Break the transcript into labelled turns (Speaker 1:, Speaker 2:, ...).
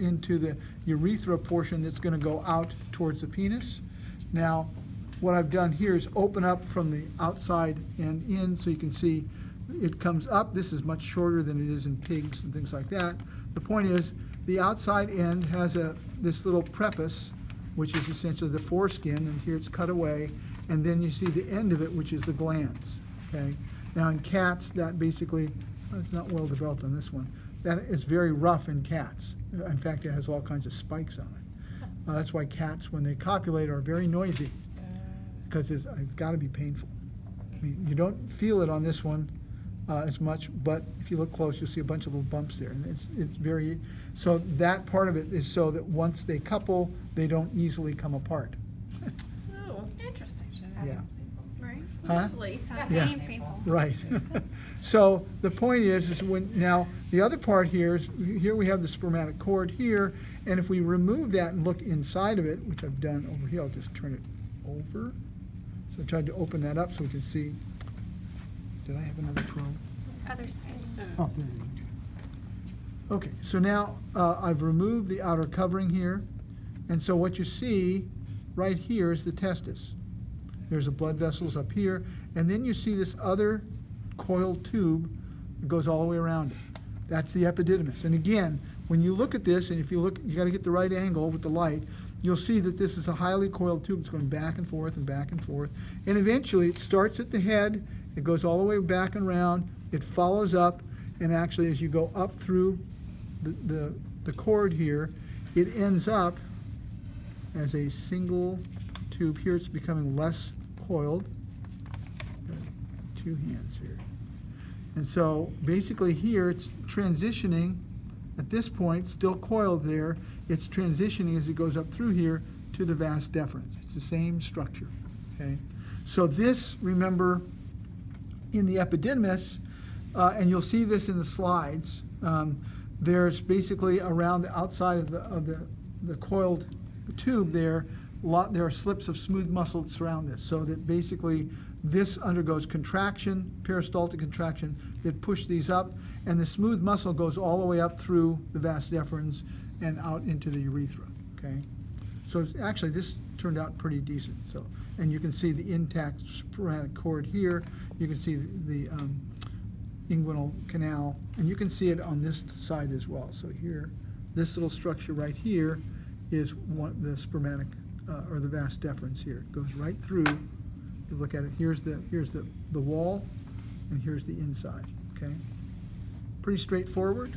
Speaker 1: into the urethra portion that's going to go out towards the penis. Now, what I've done here is open up from the outside and in, so you can see it comes up. This is much shorter than it is in pigs and things like that. The point is, the outside end has this little prepuce, which is essentially the foreskin, and here it's cut away, and then you see the end of it, which is the glands, okay? Now in cats, that basically, it's not well developed on this one, that is very rough in cats. In fact, it has all kinds of spikes on it. That's why cats, when they copulate, are very noisy, because it's got to be painful. I mean, you don't feel it on this one as much, but if you look close, you'll see a bunch of little bumps there. And it's very, so that part of it is so that once they couple, they don't easily come apart.
Speaker 2: Oh, interesting.
Speaker 1: Yeah.
Speaker 2: Right?
Speaker 1: Huh?
Speaker 2: Lovely.
Speaker 1: Yeah.
Speaker 2: People.
Speaker 1: Right. So the point is when, now, the other part here is, here we have the spermatic cord here, and if we remove that and look inside of it, which I've done over here, I'll just turn it over. So I tried to open that up so we can see. Did I have another probe?
Speaker 2: Other side.
Speaker 1: Oh, there you go. Okay, so now I've removed the outer covering here, and so what you see right here is the testis. There's the blood vessels up here, and then you see this other coiled tube that goes all the way around it. That's the epididymis. And again, when you look at this, and if you look, you got to get the right angle with the light, you'll see that this is a highly coiled tube. It's going back and forth and back and forth, and eventually it starts at the head, it goes all the way back and around, it follows up, and actually as you go up through the cord here, it ends up as a single tube. Here it's becoming less coiled. Two hands here. And so basically here it's transitioning at this point, still coiled there, it's transitioning as it goes up through here to the vas deferens. It's the same structure, okay? So this, remember, in the epididymis, and you'll see this in the slides, there's basically around the outside of the coiled tube there are slips of smooth muscle that surround this, so that basically this undergoes contraction, peristaltic contraction, that push these up, and the smooth muscle goes all the way up through the vas deferens and out into the urethra, okay? So it's actually, this turned out pretty decent. So, and you can see the intact spermatic cord here, you can see the inguinal canal, and you can see it on this side as well. So here, this little structure right here is the spermatic, or the vas deferens here. It goes right through. You look at it, here's the wall, and here's the inside, okay? Pretty straightforward.